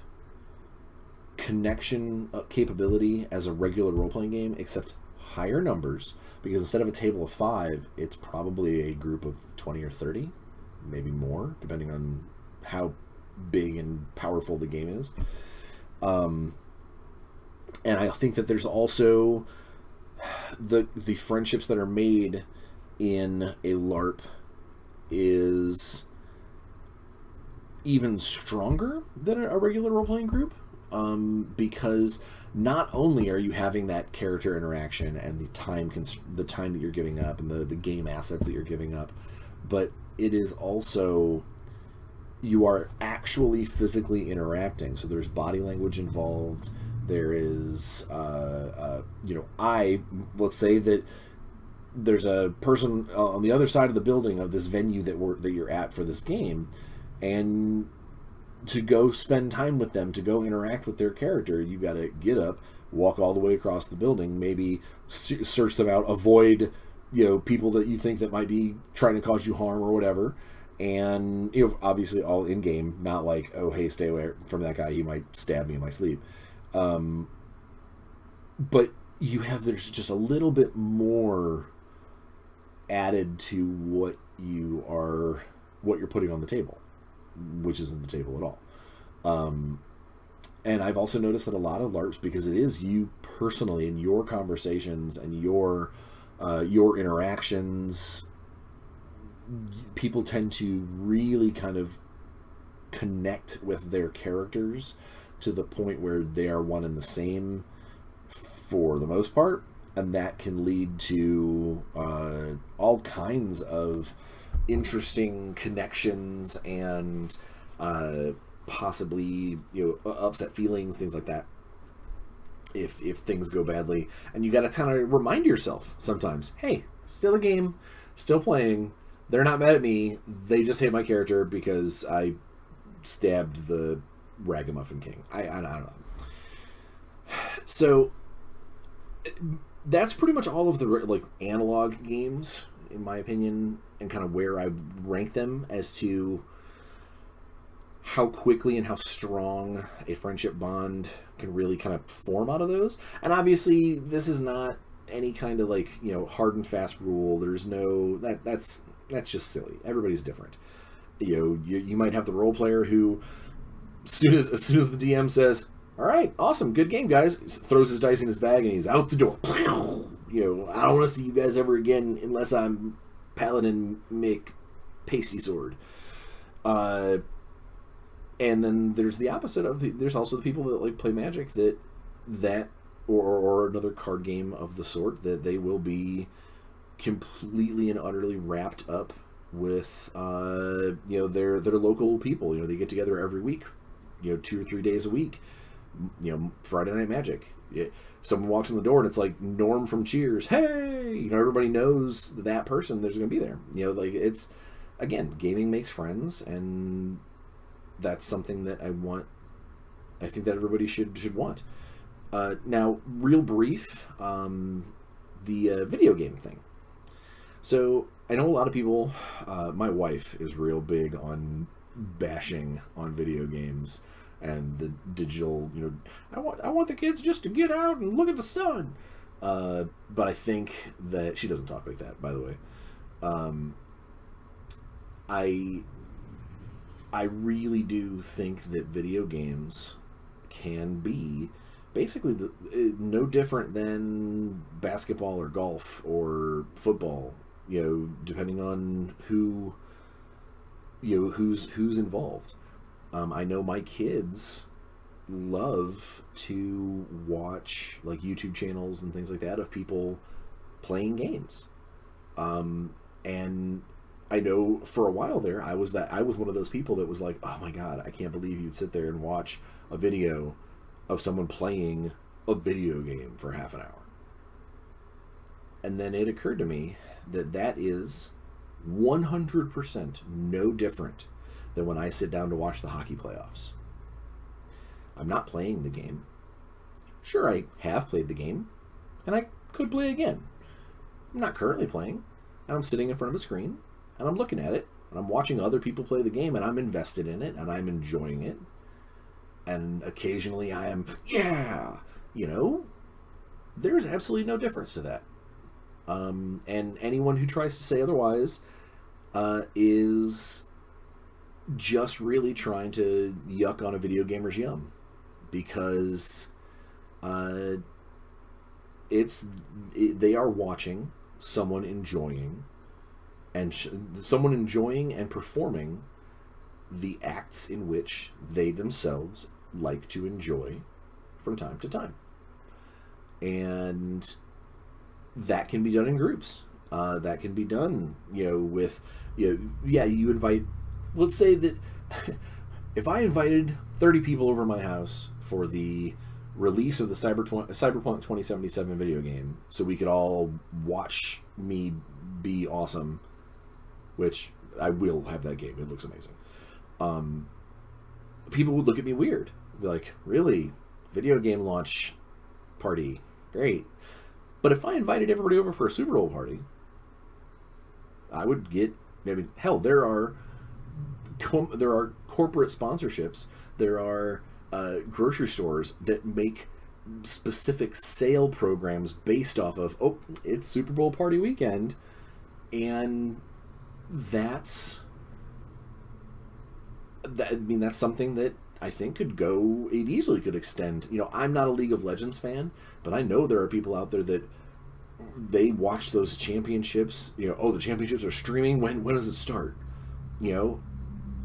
connection capability as a regular role-playing game, except higher numbers, because instead of a table of 5, it's probably a group of 20 or 30, maybe more, depending on how big and powerful the game is. And I think that there's also the friendships that are made in a LARP is even stronger than a regular role-playing group, because not only are you having that character interaction and the time that you're giving up and the game assets that you're giving up, but it is also, you are actually physically interacting. So there's body language involved. There is, let's say that there's a person on the other side of the building of this venue that you're at for this game, and to go spend time with them, to go interact with their character, you got to get up, walk all the way across the building, maybe search them out, avoid, people that you think that might be trying to cause you harm or whatever. And, obviously all in game, not like, oh, hey, stay away from that guy, he might stab me in my sleep. But there's just a little bit more added to what you're putting on the table, which isn't the table at all. And I've also noticed that a lot of LARPs, because it is you personally and your conversations and your interactions, people tend to really kind of connect with their characters to the point where they are one and the same for the most part, and that can lead to all kinds of interesting connections and possibly upset feelings, things like that, if things go badly. And you got to kind of remind yourself sometimes, hey, still a game, still playing. They're not mad at me. They just hate my character because I stabbed the Ragamuffin King. I don't know. So that's pretty much all of the analog games, in my opinion, and kind of where I rank them as to how quickly and how strong a friendship bond can really kind of form out of those. And obviously, this is not any kind of like, you know, hard and fast rule. There's no that's just silly. Everybody's different. You know, you might have the role player who, as soon as the DM says, "All right, awesome, good game, guys," throws his dice in his bag and he's out the door. You know, I don't want to see you guys ever again unless I'm Paladin Mick Pasty Sword. And then there's the opposite of there's also the people that like play Magic that or another card game of the sort that they will be completely and utterly wrapped up with you know, their local people. You know, they get together every week, you know, 2 or 3 days a week. You know, Friday Night Magic. Someone walks in the door and it's like Norm from Cheers. Hey, you know, everybody knows that person. There's going to be there. You know, like it's, again, gaming makes friends, and that's something that I think that everybody should want. Now, real brief, the video game thing. So I know a lot of people. My wife is real big on bashing on video games and the digital. You know, I want the kids just to get out and look at the sun. But I think that she doesn't talk like that, by the way. I really do think that video games can be basically no different than basketball or golf or football, you know, depending on who, you know, who's involved. I know my kids love to watch like YouTube channels and things like that of people playing games. And I know for a while there, I was one of those people that was like, oh my God, I can't believe you'd sit there and watch a video of someone playing a video game for half an hour. And then it occurred to me that is 100% no different than when I sit down to watch the hockey playoffs. I'm not playing the game. Sure, I have played the game, and I could play again. I'm not currently playing, and I'm sitting in front of a screen, and I'm looking at it, and I'm watching other people play the game, and I'm invested in it, and I'm enjoying it. And occasionally I am, yeah, you know, there's absolutely no difference to that. And anyone who tries to say otherwise is just really trying to yuck on a video gamer's yum, because they are watching someone enjoying and performing the acts in which they themselves like to enjoy from time to time. And that can be done in groups. That can be done, you know, with, you know, yeah, you invite, let's say that if I invited 30 people over my house for the release of the Cyberpunk 2077 video game, so we could all watch me be awesome, which I will have that game. It looks amazing. People would look at me weird. Be like, really? Video game launch party? Great. But if I invited everybody over for a Super Bowl party, I would get, I mean, hell, there are corporate sponsorships. There are grocery stores that make specific sale programs based off of, oh, it's Super Bowl party weekend. And that's something that I think it easily could extend. You know, I'm not a League of Legends fan, but I know there are people out there that they watch those championships. You know, oh, the championships are streaming. When does it start? You know,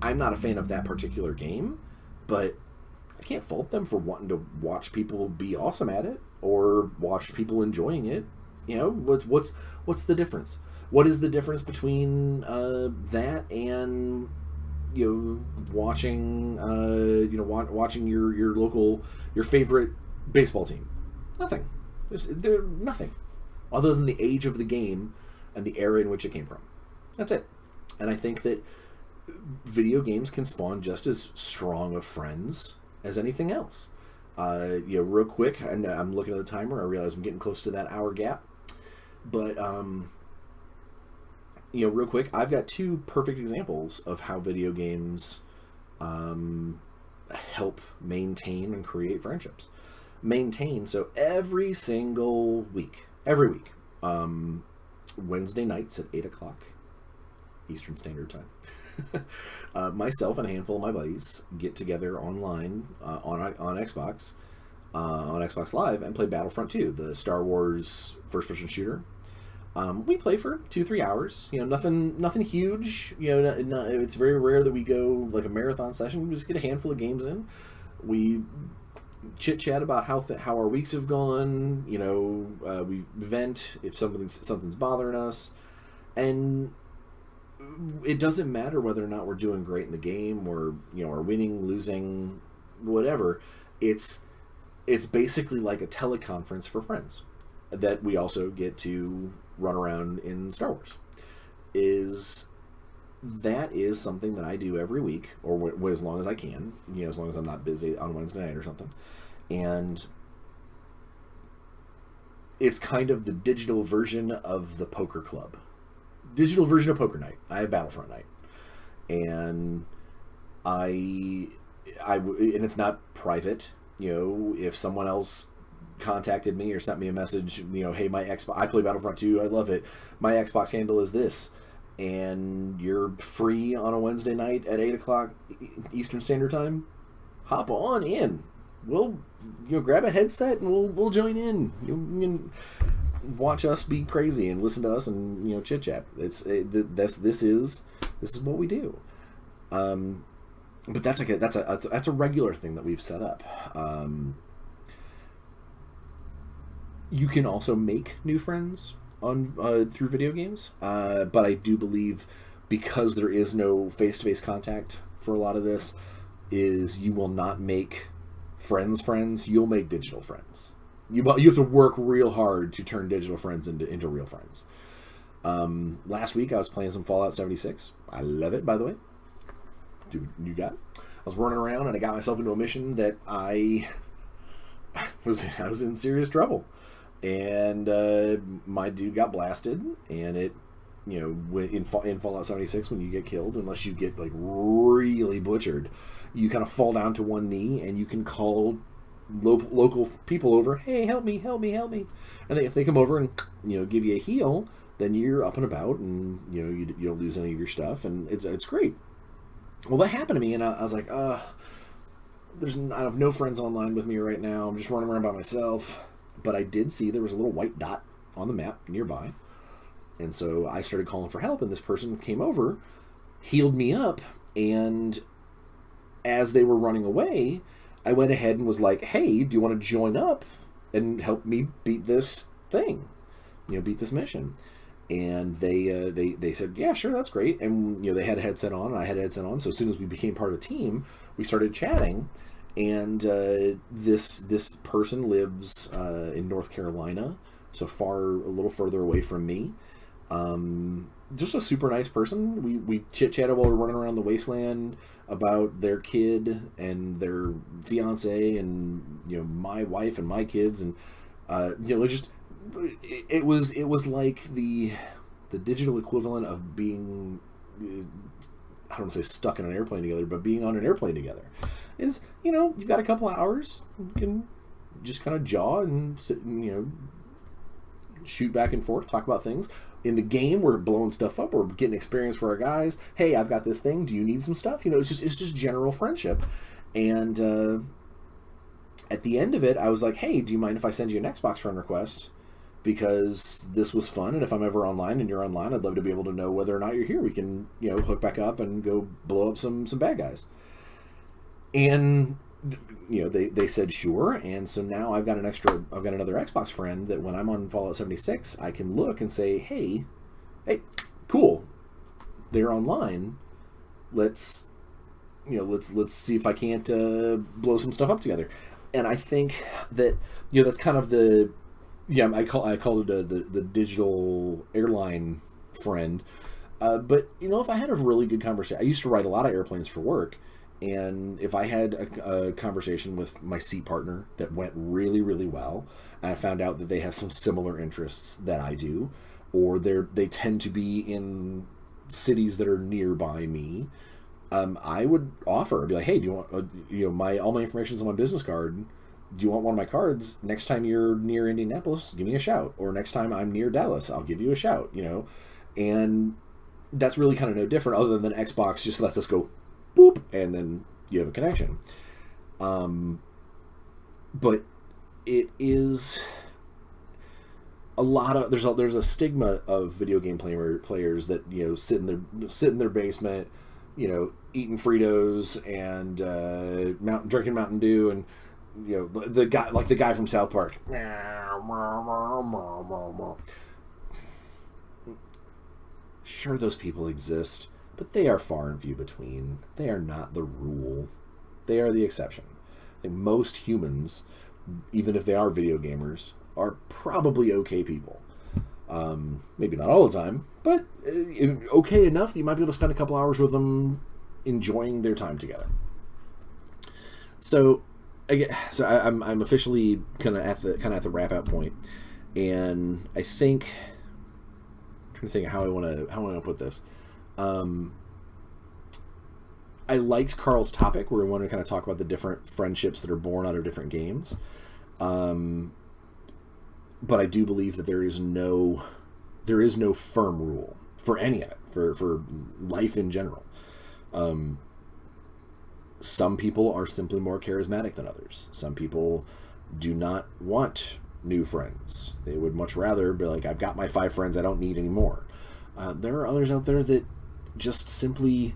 I'm not a fan of that particular game, but I can't fault them for wanting to watch people be awesome at it or watch people enjoying it. You know, what's the difference? What is the difference between that and, you know, watching watching your favorite baseball team? Nothing. There's nothing other than the age of the game and the era in which it came from. That's it. And I think that video games can spawn just as strong of friends as anything else. You know, real quick, and I'm looking at the timer. I realize I'm getting close to that hour gap, but you know, real quick, I've got two perfect examples of how video games help maintain and create friendships. maintain. So every single week, every week, Wednesday nights at 8 o'clock Eastern Standard Time, myself and a handful of my buddies get together online on Xbox, on Xbox Live, and play Battlefront 2, the Star Wars first-person shooter. We play for 2-3 hours. Nothing huge. It's very rare that we go like a marathon session. We just get a handful of games in. We chit chat about how our weeks have gone. We vent if something's bothering us, and it doesn't matter whether or not we're doing great in the game or are winning, losing, whatever. It's basically like a teleconference for friends that we also get to run around in Star Wars. That is something that I do every week, or as long as I can, as long as I'm not busy on Wednesday night or something. And it's kind of the digital version of the poker club. Digital version of poker night. I have Battlefront night. And and it's not private. If someone else contacted me or sent me a message, hey, my Xbox, I play Battlefront 2, I love it, my Xbox handle is this, and you're free on a Wednesday night at 8 o'clock Eastern Standard Time, hop on in. We'll grab a headset and we'll join in. You can watch us be crazy and listen to us and chit chat. This is what we do. But that's a regular thing that we've set up. You can also make new friends on through video games, but I do believe, because there is no face-to-face contact for a lot of this, is you will not make friends. You'll make digital friends. You have to work real hard to turn digital friends into real friends. Last week I was playing some Fallout 76. I love it, by the way. You got it? I was running around and I got myself into a mission that I was in serious trouble. And my dude got blasted, and it, in Fallout 76, when you get killed, unless you get like really butchered, you kind of fall down to one knee, and you can call local people over. Hey, help me! And if they come over and give you a heal, then you're up and about, and you don't lose any of your stuff, and it's great. Well, that happened to me, and I was like, I have no friends online with me right now. I'm just running around by myself. But I did see there was a little white dot on the map nearby. And so I started calling for help, and this person came over, healed me up, and as they were running away, I went ahead and was like, hey, do you want to join up and help me beat this thing? Beat this mission. And they said, yeah, sure, that's great. And they had a headset on, and I had a headset on, so as soon as we became part of the team, we started chatting. And this person lives in North Carolina, so a little further away from me. Just a super nice person. We chit-chatted while we were running around the wasteland about their kid and their fiance and my wife and my kids, and it was like the digital equivalent of being, I don't want to say stuck in an airplane together, but being on an airplane together. Is you've got a couple of hours, you can just kind of jaw and sit and shoot back and forth, talk about things. In the game, we're blowing stuff up, we're getting experience for our guys. Hey, I've got this thing, do you need some stuff? It's just general friendship. And at the end of it, I was like, hey, do you mind if I send you an Xbox friend request? Because this was fun, and if I'm ever online and you're online, I'd love to be able to know whether or not you're here. We can hook back up and go blow up some bad guys. And they said sure, and so now I've got another Xbox friend that when I'm on Fallout 76, I can look and say, hey, cool, they're online. Let's see if I can't blow some stuff up together. And I think that that's kind of I call it the digital airline friend. But if I had a really good conversation, I used to ride a lot of airplanes for work. And if I had a conversation with my seat partner that went really, really well, and I found out that they have some similar interests that I do, or they tend to be in cities that are nearby me, I would offer. I'd be like, hey, do you want all my information's on my business card. do you want one of my cards? Next time you're near Indianapolis, give me a shout. Or next time I'm near Dallas, I'll give you a shout, And that's really kind of no different other than Xbox just lets us go boop, and then you have a connection. But it is a lot of there's a stigma of video game players that sit in their basement, eating Fritos and drinking Mountain Dew, and the guy from South Park. Sure, those people exist, but they are far and few between. They are not the rule. They are the exception. I think most humans, even if they are video gamers, are probably okay people. Maybe not all the time, but okay enough that you might be able to spend a couple hours with them enjoying their time together. So I'm officially kind of at the wrap out point, and I think I'm trying to think how I want to put this. I liked Carl's topic where we wanted to kind of talk about the different friendships that are born out of different games. But I do believe that there is no firm rule for any of it, for life in general. Some people are simply more charismatic than others. Some people do not want new friends. They would much rather be like, I've got my 5 friends, I don't need any more. There are others out there that just simply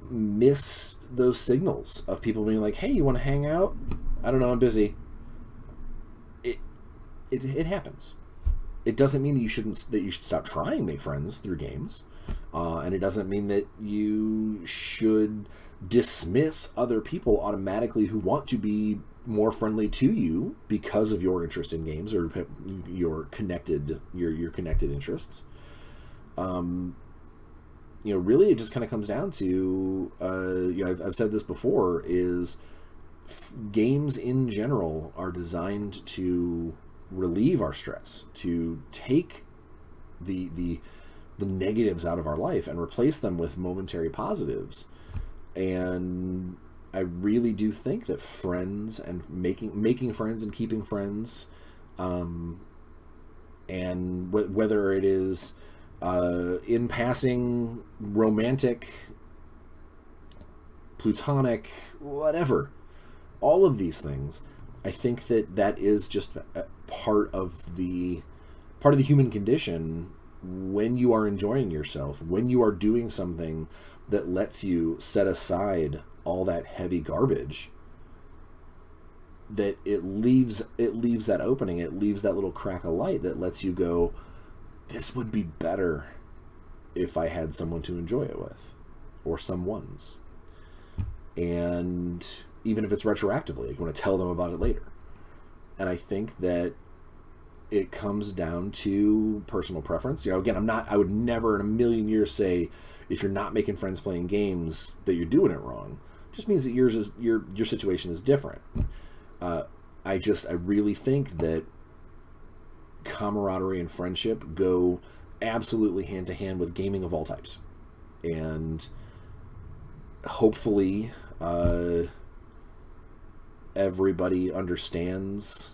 miss those signals of people being like, hey, you want to hang out? I don't know, I'm busy. It happens. It doesn't mean that you should stop trying to make friends through games, and it doesn't mean that you should dismiss other people automatically who want to be more friendly to you because of your interest in games or your connected interests. Really, it just kind of comes down to I've said this before, is games in general are designed to relieve our stress, to take the negatives out of our life and replace them with momentary positives. And I really do think that friends and making friends and keeping friends, and whether it is in passing, romantic, plutonic, whatever, all of these things, I think that is just a part of the human condition. When you are enjoying yourself, when you are doing something that lets you set aside all that heavy garbage, that it leaves that opening, it leaves that little crack of light that lets you go, this would be better if I had someone to enjoy it with, or someone's. And even if it's retroactively, you want to tell them about it later. And I think that it comes down to personal preference. Again, I would never in a million years say if you're not making friends playing games that you're doing it wrong. It just means that your situation is different. I really think that camaraderie and friendship go absolutely hand to hand with gaming of all types. And hopefully everybody understands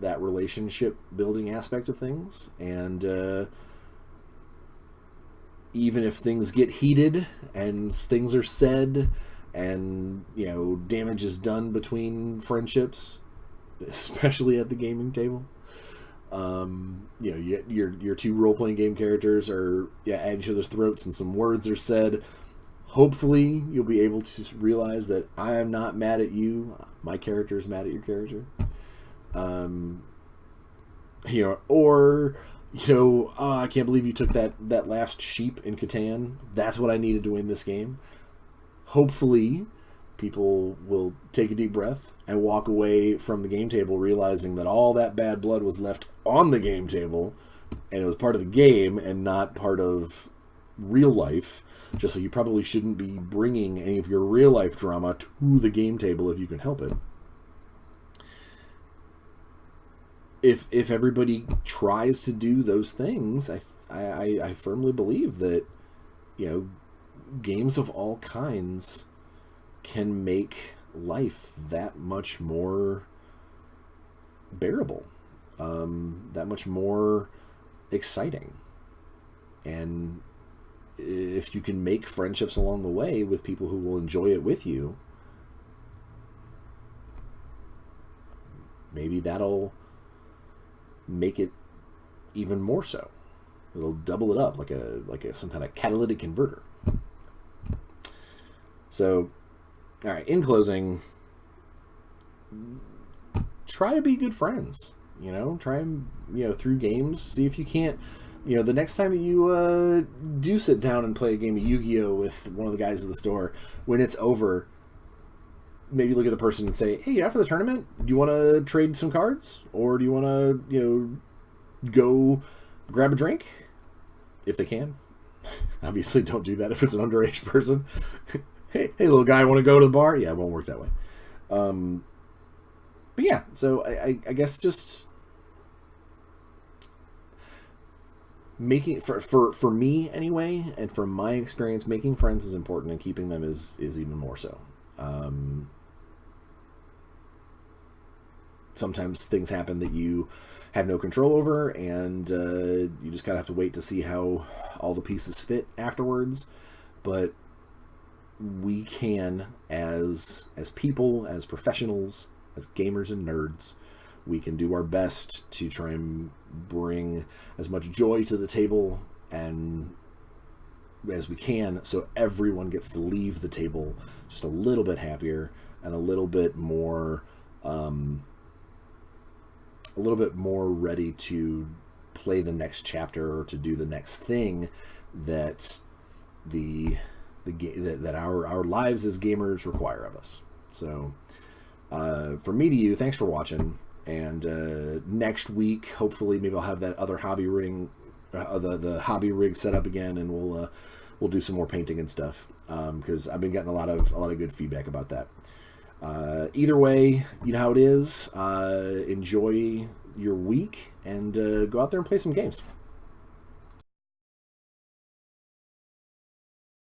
that relationship building aspect of things, and even if things get heated and things are said and damage is done between friendships, especially at the gaming table, your 2 role-playing game characters are at each other's throats and some words are said, hopefully you'll be able to realize that I am not mad at you, my character is mad at your character. I can't believe you took that last sheep in Catan. That's what I needed to win this game. Hopefully, people will take a deep breath and walk away from the game table realizing that all that bad blood was left on the game table, and it was part of the game and not part of real life. Just so you probably shouldn't be bringing any of your real life drama to the game table if you can help it. If everybody tries to do those things, I firmly believe that games of all kinds can make life that much more bearable, that much more exciting. And if you can make friendships along the way with people who will enjoy it with you, maybe that'll make it even more so. It'll double it up like a some kind of catalytic converter. So, all right, in closing, try to be good friends. Try and, through games, see if you can't, the next time that you do sit down and play a game of Yu-Gi-Oh! With one of the guys at the store, when it's over, maybe look at the person and say, hey, after the tournament, do you want to trade some cards? Or do you want to, go grab a drink? If they can. Obviously, don't do that if it's an underage person. hey, little guy, want to go to the bar? Yeah, it won't work that way. But yeah, so I guess just making, for me anyway, and from my experience, making friends is important, and keeping them is even more so. Sometimes things happen that you have no control over, and you just kind of have to wait to see how all the pieces fit afterwards. But we can, as people, as professionals, as gamers and nerds, we can do our best to try and bring as much joy to the table and as we can, so everyone gets to leave the table just a little bit happier and a little bit more ready to play the next chapter or to do the next thing that that our lives as gamers require of us. So from me to you, thanks for watching. And next week, hopefully, maybe I'll have that other hobby ring, the hobby rig set up again, and we'll do some more painting and stuff. Because I've been getting a lot of good feedback about that. Either way, you know how it is. Enjoy your week and go out there and play some games.